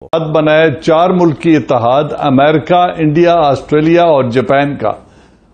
बनाया 4 मुल्क की इत्तेहाद, अमेरिका, इंडिया, ऑस्ट्रेलिया और जापान का।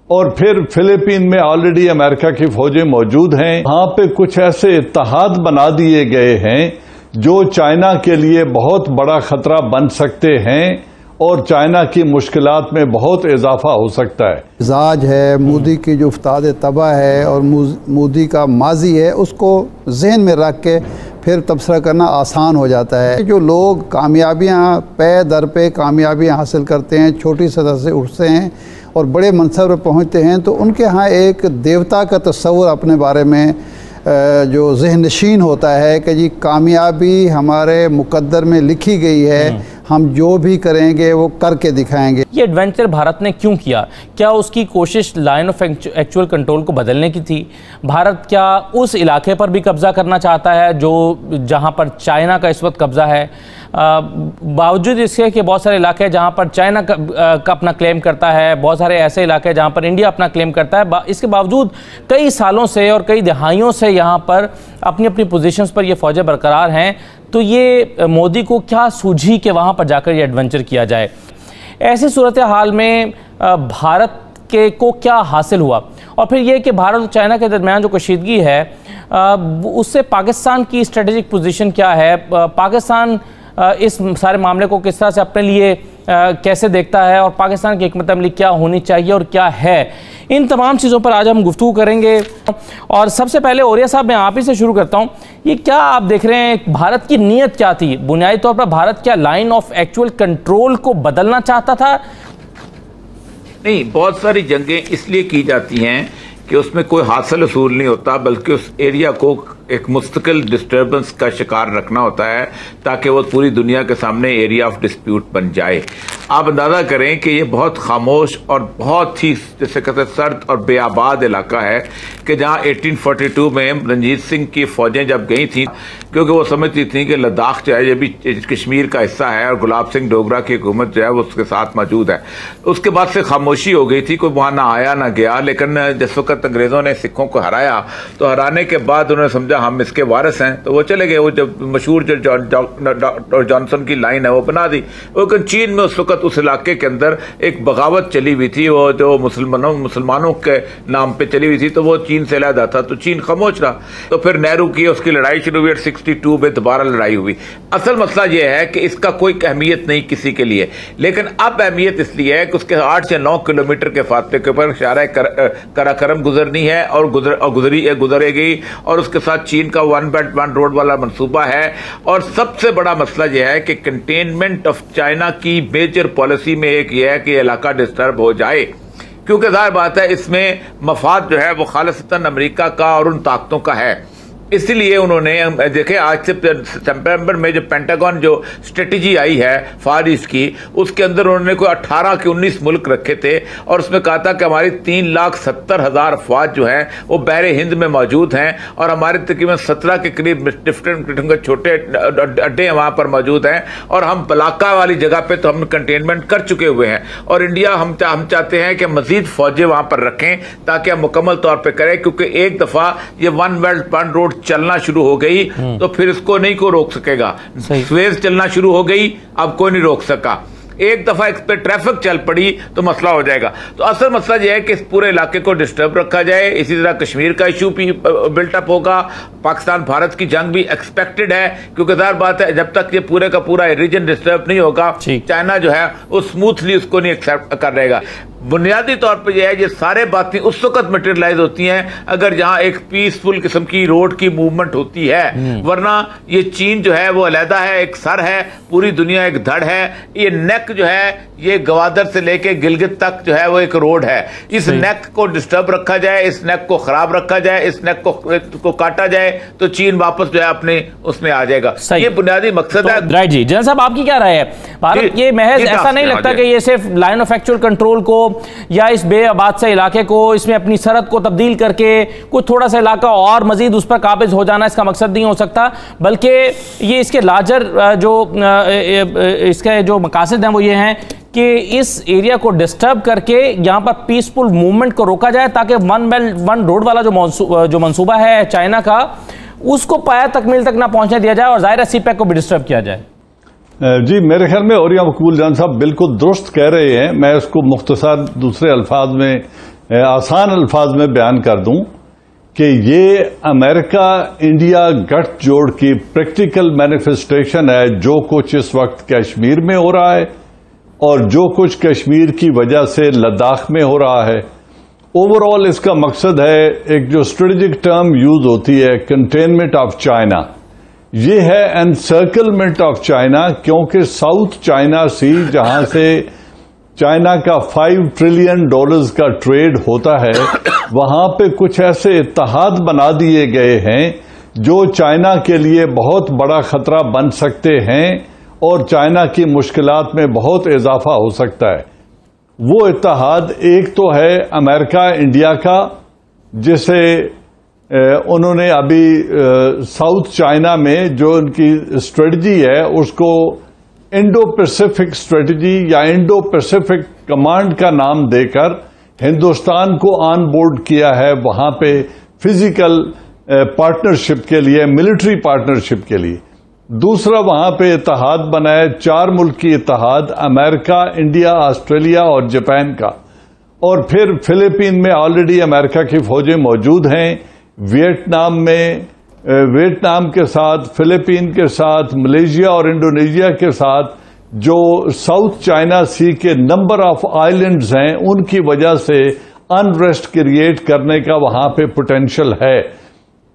और फिर फिलीपीन में ऑलरेडी अमेरिका की फौजें मौजूद हैं। वहां पे कुछ ऐसे इत्तेहाद बना दिए गए हैं जो चाइना के लिए बहुत बड़ा खतरा बन सकते हैं और चाइना की मुश्किलात में बहुत इजाफा हो सकता है। मिजाज है, मोदी की जो उस्ताद तबा है और मोदी का माजी है, उसको जहन में रख के फिर तबसरा करना आसान हो जाता है। जो लोग कामयाबियाँ पे दर पे कामयाबियाँ हासिल करते हैं, छोटी सतह से उठते हैं और बड़े मनसब पर पहुँचते हैं, तो उनके यहाँ एक देवता का तस्वुर अपने बारे में जो जहन नशीन होता है कि जी कामयाबी हमारे मुकद्दर में लिखी गई है, हम जो भी करेंगे वो करके दिखाएंगे। ये एडवेंचर भारत ने क्यों किया? क्या उसकी कोशिश लाइन ऑफ एक्चुअल कंट्रोल को बदलने की थी? भारत क्या उस इलाके पर भी कब्जा करना चाहता है जो जहां पर चाइना का इस वक्त कब्जा है? बावजूद इसके कि बहुत सारे इलाके जहां पर चाइना का अपना क्लेम करता है, बहुत सारे ऐसे इलाके जहां पर इंडिया अपना क्लेम करता है, इसके बावजूद कई सालों से और कई दहाइयों से यहाँ पर अपनी अपनी पोजीशंस पर ये फौजें बरकरार हैं। तो ये मोदी को क्या सूझी कि वहाँ पर जाकर ये एडवेंचर किया जाए? ऐसी सूरत हाल में भारत के को क्या हासिल हुआ? और फिर ये कि भारत और चाइना के दरमियान जो कशीदगी है उससे पाकिस्तान की स्ट्रेटेजिक पोजीशन क्या है? पाकिस्तान इस सारे मामले को किस तरह से अपने लिए कैसे देखता है और पाकिस्तान की हिकमत अमली क्या होनी चाहिए और क्या है? इन तमाम चीज़ों पर आज हम गुफ्तगू करेंगे। और सबसे पहले औरिया साहब, मैं आप ही से शुरू करता हूँ। ये क्या आप देख रहे हैं, भारत की नीयत क्या थी? बुनियादी तौर पर भारत क्या लाइन ऑफ एक्चुअल कंट्रोल को बदलना चाहता था? नहीं, बहुत सारी जंगें इसलिए की जाती हैं कि उसमें कोई हासिल उसूल नहीं होता, बल्कि उस एरिया को एक मुस्तकिल डिस्टर्बेंस का शिकार रखना होता है ताकि वो पूरी दुनिया के सामने एरिया ऑफ डिस्प्यूट बन जाए। आप अंदाज़ा करें कि ये बहुत खामोश और बहुत ही जैसे कहते सर्द और बेआबाद इलाका है कि जहाँ 1842 में रंजीत सिंह की फ़ौजें जब गई थी, क्योंकि वो समझती थी कि लद्दाख जो है ये भी कश्मीर का हिस्सा है और गुलाब सिंह डोगरा की हुकूमत जो है वो उसके साथ मौजूद है। उसके बाद से खामोशी हो गई थी, कोई वहाँ ना आया ना गया। लेकिन जिस वक्त अंग्रेज़ों ने सिखों को हराया तो हराने के बाद उन्होंने समझा हम इसके वारिस हैं, तो वो चले गए। वो जब मशहूर जो डॉक्टर जॉनसन की लाइन है वो बना दी। लेकिन चीन में उस वक्त उस इलाके के अंदर एक बगावत चली हुई थी, वो जो मुसलमानों के नाम पे चली हुई थी, तो वो चीन से अलहदा था, तो चीन खामोश रहा। तो फिर नेहरू की उसकी लड़ाई शुरू हुई, 62 में दोबारा लड़ाई हुई। असल मसला ये है कि इसका कोई अहमियत नहीं किसी के लिए, लेकिन अब अहमियत इसलिए है कि उसके 8 से 9 किलोमीटर के फासले के ऊपर शारा कराकरम गुजरनी है और गुजरेगी, और उसके साथ चीन का 1 बेल्ट 1 रोड वाला मंसूबा है। और सबसे बड़ा मसला यह है कि कंटेनमेंट ऑफ चाइना की मेजर पॉलिसी में एक यह है कि इलाका डिस्टर्ब हो जाए, क्योंकि जाहिर बात है इसमें मफाद जो है वो खालिसतन अमेरिका का और उन ताकतों का है। इसलिए उन्होंने देखे आज से सितंबर में जो पेंटागन जो स्ट्रेटजी आई है फार ईस्ट की, उसके अंदर उन्होंने कोई 18 के 19 मुल्क रखे थे और उसमें कहा था कि हमारी 3,70,000 अफवाज जो हैं वो बहरे हिंद में मौजूद हैं और हमारे तकरीबन 17 के करीब डिफरेंट किस्म के छोटे अड्डे वहाँ पर मौजूद हैं और हम बलाका वाली जगह पर तो हम कंटेनमेंट कर चुके हुए हैं। और इंडिया हम चाहते हैं कि मजीद फौजें वहाँ पर रखें ताकि हम मुकम्मल तौर पर करें, क्योंकि एक दफ़ा ये 1 बेल्ट 1 रोड चलना शुरू हो गई तो फिर इसको नहीं कोई रोक सकेगा। स्वेज चलना शुरू हो गई, अब कोई नहीं रोक सका। एक दफा इस पे ट्रैफिक चल पड़ी तो मसला हो जाएगा। तो असल मसला यह है कि इस पूरे इलाके को डिस्टर्ब रखा जाए। इसी तरह कश्मीर का इशू भी बिल्टअप होगा। पाकिस्तान भारत की जंग भी एक्सपेक्टेड है, क्योंकि जाहिर बात है जब तक ये पूरे का पूरा रीजन डिस्टर्ब नहीं होगा, चाइना जो है वो स्मूथली उसको नहीं एक्सेप्ट कर रहेगा। बुनियादी तौर पर यह है ये सारे बातें उस वक्त मटेरियलाइज होती हैं अगर जहां एक पीसफुल किस्म की रोड की मूवमेंट होती है, वरना ये चीन जो है वो अलहदा है, एक सर है, पूरी दुनिया एक धड़ है। ये नेक जो है ये गवादर से लेके गिलगित तक जो है वो एक रोड है। इस नेक को डिस्टर्ब रखा जाए, इस नेक को खराब रखा जाए, इस नेक को काटा जाए तो चीन वापस जो है अपने उसमें आ जाएगा। ये बुनियादी मकसद है। राइट जी, जनरल साहब आपकी क्या राय है? भारत ये महज ऐसा नहीं लगता कि ये सिर्फ लाइन ऑफ एक्चुअल कंट्रोल को या इस बेआबाद से इलाके को इसमें अपनी सरहद को तब्दील करके कुछ थोड़ा सा इलाका और मजीद उस पर काबिज हो जाना इसका मकसद नहीं हो सकता, बल्कि ये इसके लार्जर जो इसके जो मकासद हैं वो ये हैं कि इस एरिया को डिस्टर्ब करके यहाँ पर पीसफुल मूवमेंट को रोका जाए ताकि 1 बेल्ट 1 रोड वाला जो मंसूबा है चाइना का उसको पाया तकमील तक ना पहुंचने दिया जाए और जाहिर है सीपैक को भी डिस्टर्ब किया जाए। जी, मेरे ख्याल में औरिया मकबूल जान साहब बिल्कुल दुरुस्त कह रहे हैं। मैं उसको मुख्तसर दूसरे अल्फाज में, आसान अल्फाज में बयान कर दूं कि ये अमेरिका इंडिया गठजोड़ की प्रैक्टिकल मैनिफेस्टेशन है। जो कुछ इस वक्त कश्मीर में हो रहा है और जो कुछ कश्मीर की वजह से लद्दाख में हो रहा है, ओवरऑल इसका मकसद है, एक जो स्ट्रेटेजिक टर्म यूज होती है, कंटेनमेंट ऑफ चाइना, ये है एनसर्कलमेंट ऑफ चाइना। क्योंकि साउथ चाइना सी, जहां से चाइना का $5 ट्रिलियन का ट्रेड होता है, वहां पे कुछ ऐसे इत्तेहाद बना दिए गए हैं जो चाइना के लिए बहुत बड़ा खतरा बन सकते हैं और चाइना की मुश्किलात में बहुत इजाफा हो सकता है। वो इत्तेहाद एक तो है अमेरिका इंडिया का, जिसे उन्होंने अभी साउथ चाइना में जो उनकी स्ट्रेटजी है उसको इंडो पैसिफिक स्ट्रेटजी या इंडो पैसिफिक कमांड का नाम देकर हिंदुस्तान को ऑन बोर्ड किया है वहां पे फिजिकल पार्टनरशिप के लिए, मिलिट्री पार्टनरशिप के लिए। दूसरा वहां पे इत्तेहाद बना है, 4 मुल्की इत्तेहाद, अमेरिका, इंडिया, ऑस्ट्रेलिया और जापान का। और फिर फिलीपीन में ऑलरेडी अमेरिका की फौजें मौजूद हैं। वियतनाम में, वियतनाम के साथ, फिलीपीन के साथ, मलेशिया और इंडोनेशिया के साथ जो साउथ चाइना सी के नंबर ऑफ आइलैंड्स हैं, उनकी वजह से अनरेस्ट क्रिएट करने का वहां पे पोटेंशियल है।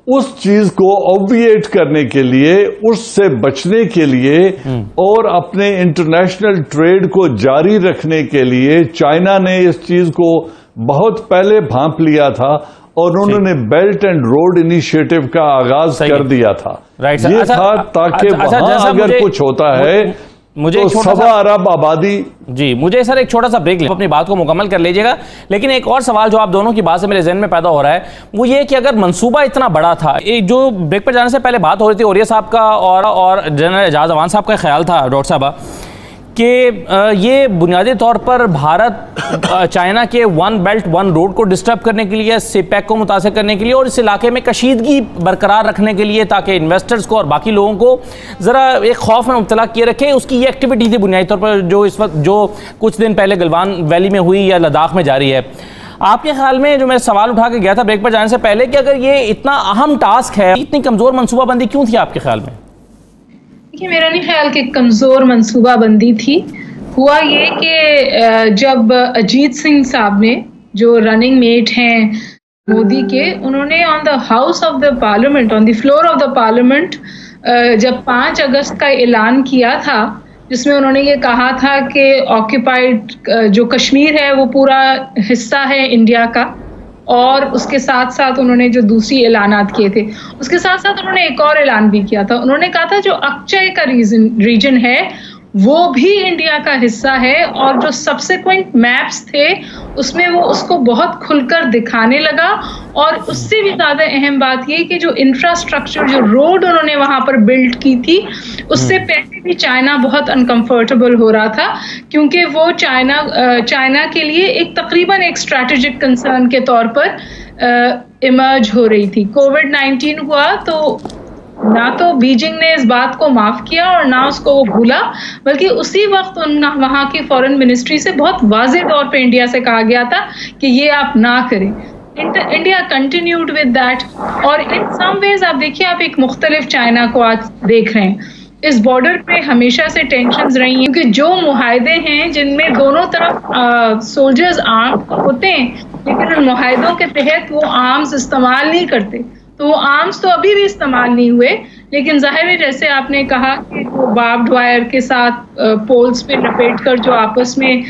उस चीज को ऑब्विएट करने के लिए, उससे बचने के लिए और अपने इंटरनेशनल ट्रेड को जारी रखने के लिए चाइना ने इस चीज को बहुत पहले भांप लिया था और उन्होंने बेल्ट एंड रोड इनिशिएटिव का आगाज कर दिया था। ये था ताकि वहां अगर कुछ होता है मुझे तो 1.25 अरब आबादी। जी, मुझे सर एक छोटा सा ब्रेक ले, अपनी बात को मुकम्मल कर लीजिएगा। लेकिन एक और सवाल जो आप दोनों की बात से मेरे जहन में पैदा हो रहा है वो ये कि अगर मंसूबा इतना बड़ा था, एक जो ब्रेक पर जाने से पहले बात हो रही थी औरिया साहब का और जनरल एजाज अवान साहब का ख्याल था डॉक्टर साहब कि ये बुनियादी तौर पर भारत चाइना के वन बेल्ट वन रोड को डिस्टर्ब करने के लिए, सीपैक को मुतासिर करने के लिए और इस इलाके में कशीदगी बरकरार रखने के लिए, ताकि इन्वेस्टर्स को और बाकी लोगों को ज़रा एक खौफ में मुब्तला किए रखे, उसकी ये एक्टिविटी थी बुनियादी तौर पर जो इस वक्त, जो कुछ दिन पहले गलवान वैली में हुई या लद्दाख में जारी है। आपके ख्याल में, जो मैं सवाल उठा के गया था ब्रेक पर जाने से पहले, कि अगर ये इतना अहम टास्क है, इतनी कमज़ोर मनसूबाबंदी क्यों थी आपके ख्याल में? देखिए, मेरा नहीं ख्याल कि कमज़ोर मनसूबाबंदी थी। हुआ ये कि जब अजीत सिंह साहब ने, जो रनिंग मेट हैं मोदी के, उन्होंने on the house of the parliament, on the floor of the parliament, जब 5 अगस्त का ऐलान किया था, जिसमें उन्होंने ये कहा था कि ऑक्यूपाइड जो कश्मीर है वो पूरा हिस्सा है इंडिया का, और उसके साथ साथ उन्होंने जो दूसरी ऐलानात किए थे, उसके साथ साथ उन्होंने एक और ऐलान भी किया था। उन्होंने कहा था जो अक्षय का रीजन है वो भी इंडिया का हिस्सा है, और जो सब्सिक्वेंट मैप्स थे उसमें वो उसको बहुत खुलकर दिखाने लगा। और उससे भी ज़्यादा अहम बात ये कि जो इंफ्रास्ट्रक्चर, जो रोड उन्होंने वहाँ पर बिल्ड की थी, उससे पहले भी चाइना बहुत अनकंफर्टेबल हो रहा था, क्योंकि वो चाइना के लिए एक तकरीबन एक स्ट्रैटेजिक कंसर्न के तौर पर इमर्ज हो रही थी। कोविड-19 हुआ तो ना तो बीजिंग ने इस बात को माफ किया और ना उसको वो भूला, बल्कि उसी वक्त वहाँ की फॉरेन मिनिस्ट्री से बहुत वाज़ेह तौर पे इंडिया से कहा गया था कि ये आप ना करें। इंडिया कंटिन्यूड विद दैट, और इन सम वेज आप देखिए, आप एक मुख्तलिफ चाइना को आज देख रहे हैं। इस बॉर्डर पे हमेशा से टेंशन्स रही हैं, क्योंकि जो मुआहदे हैं जिनमें दोनों तरफ सोल्जर्स आर्म होते हैं, लेकिन उन मुआहदों के तहत वो आर्म्स इस्तेमाल नहीं करते, तो वो आर्म्स तो अभी भी इस्तेमाल नहीं हुए। लेकिन जाहिर है, जैसे आपने कहा कि वो बार्ब्ड वायर के साथ पोल्स पे लपेट कर जो आपस में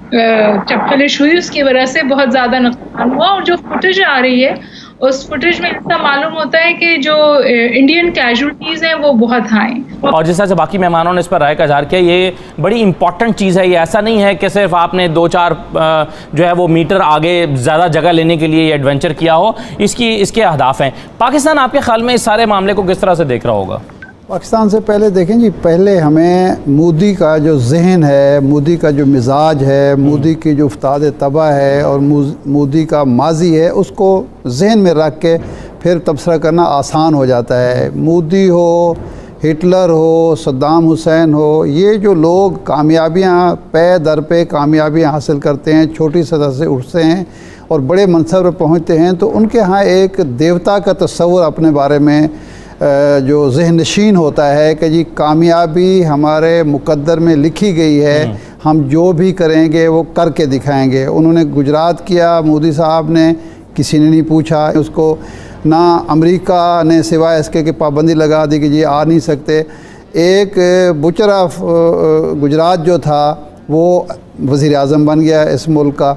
चपखलिश हुई, उसकी वजह से बहुत ज़्यादा नुकसान हुआ। और जो फुटेज आ रही है, उस फुटेज में ऐसा मालूम होता है कि जो इंडियन कैजुअलिटीज हैं वो बहुत हाई हैं। और जिस तरह से बाकी मेहमानों ने इस पर राय का इज़हार किया, ये बड़ी इंपॉर्टेंट चीज़ है। ये ऐसा नहीं है कि सिर्फ आपने 2-4 जो है वो मीटर आगे ज़्यादा जगह लेने के लिए ये एडवेंचर किया हो, इसके अहदाफ हैं। पाकिस्तान आपके ख्याल में इस सारे मामले को किस तरह से देख रहा होगा? पाकिस्तान से पहले देखें जी, पहले हमें मोदी का जो जहन है, मोदी का जो मिजाज है, मोदी की जो उफ्ताद तबाह है और मोदी का माजी है, उसको जहन में रख के फिर तबसरा करना आसान हो जाता है। मोदी हो हिटलर हो, सद्दाम हुसैन हो, ये जो लोग कामयाबियाँ पे दर पे कामयाबियाँ हासिल करते हैं, छोटी सतह से उठते हैं और बड़े मनसब पर पहुँचते हैं, तो उनके यहाँ एक देवता का तस्वर अपने बारे में जो ज़हनशीन होता है कि जी कामयाबी हमारे मुकद्दर में लिखी गई है, हम जो भी करेंगे वो करके दिखाएंगे। उन्होंने गुजरात किया, मोदी साहब ने, किसी ने नहीं पूछा उसको, ना अमेरिका ने सिवाय इसके कि पाबंदी लगा दी कि जी आ नहीं सकते। एक बुशरफ गुजरात जो था वो वज़ीर आज़म बन गया इस मुल्क का।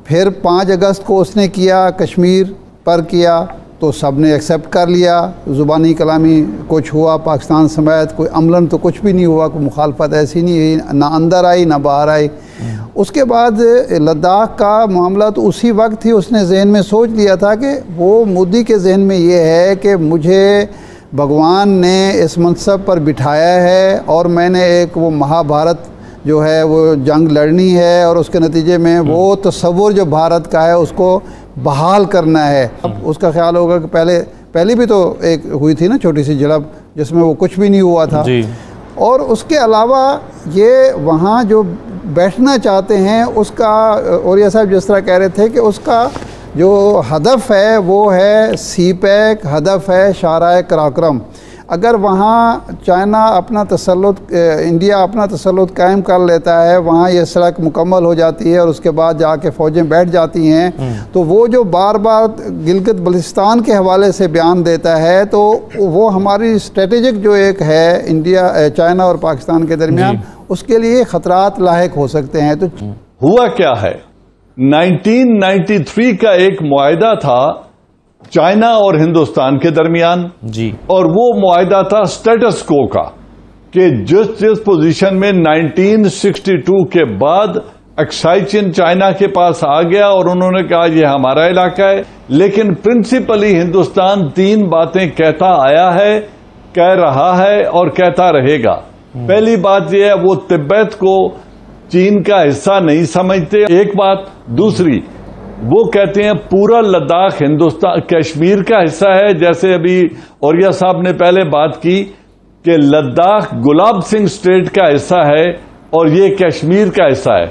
फिर 5 अगस्त को उसने किया, कश्मीर पर किया, तो सब ने एक्सेप्ट कर लिया। ज़ुबानी कलामी कुछ हुआ पाकिस्तान समेत, कोई अमलन तो कुछ भी नहीं हुआ, कोई मुखालफत ऐसी नहीं हुई, ना अंदर आई ना बाहर आई। उसके बाद लद्दाख का मामला तो उसी वक्त ही उसने जहन में सोच लिया था कि वो मोदी के जहन में ये है कि मुझे भगवान ने इस मनसब पर बिठाया है और मैंने एक वो महाभारत जो है वो जंग लड़नी है और उसके नतीजे में वो तस्वुर जो भारत का है उसको बहाल करना है। अब उसका ख्याल होगा कि पहले भी तो एक हुई थी ना छोटी सी झड़प जिसमें वो कुछ भी नहीं हुआ था जी। और उसके अलावा ये वहाँ जो बैठना चाहते हैं उसका, औरिया साहब जिस तरह कह रहे थे कि उसका जो हदफ है वो है सीपैक, हदफ है शाराए कराक्रम। अगर वहाँ चाइना अपना तसल्लुत, इंडिया अपना तसल्लुत कायम कर लेता है, वहाँ ये सड़क मुकम्मल हो जाती है और उसके बाद जाके फ़ौजें बैठ जाती हैं, तो वो जो बार बार गिलगित बल्तिस्तान के हवाले से बयान देता है, तो वो हमारी स्ट्रेटेजिक जो एक है इंडिया, चाइना और पाकिस्तान के दरमियान, उसके लिए ख़तरात लाहिक हो सकते हैं। तो हुआ क्या है, 1993 का एक मुआहदा था चाइना और हिंदुस्तान के दरमियान जी, और वो मुआहदा था स्टेटस को का कि जिस पोजीशन में 1962 के बाद एक्साइचिन चाइना के पास आ गया और उन्होंने कहा ये हमारा इलाका है, लेकिन प्रिंसिपली हिंदुस्तान 3 बातें कहता आया है, कह रहा है और कहता रहेगा। पहली बात यह है वो तिब्बत को चीन का हिस्सा नहीं समझते, एक बात। दूसरी, वो कहते हैं पूरा लद्दाख हिंदुस्तान कश्मीर का हिस्सा है, जैसे अभी औरिया साहब ने पहले बात की कि लद्दाख गुलाब सिंह स्टेट का हिस्सा है और ये कश्मीर का हिस्सा है।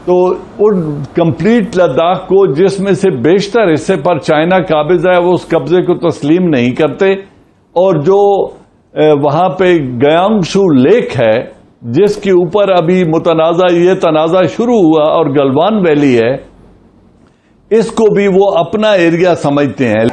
तो उन कंप्लीट लद्दाख को, जिसमें से बेशतर हिस्से पर चाइना काबिज है, वो उस कब्जे को तस्लीम नहीं करते। और जो वहां पे गयांगशू लेक है जिसके ऊपर अभी ये तनाज़ा शुरू हुआ और गलवान वैली है, इसको भी वो अपना एरिया समझते हैं।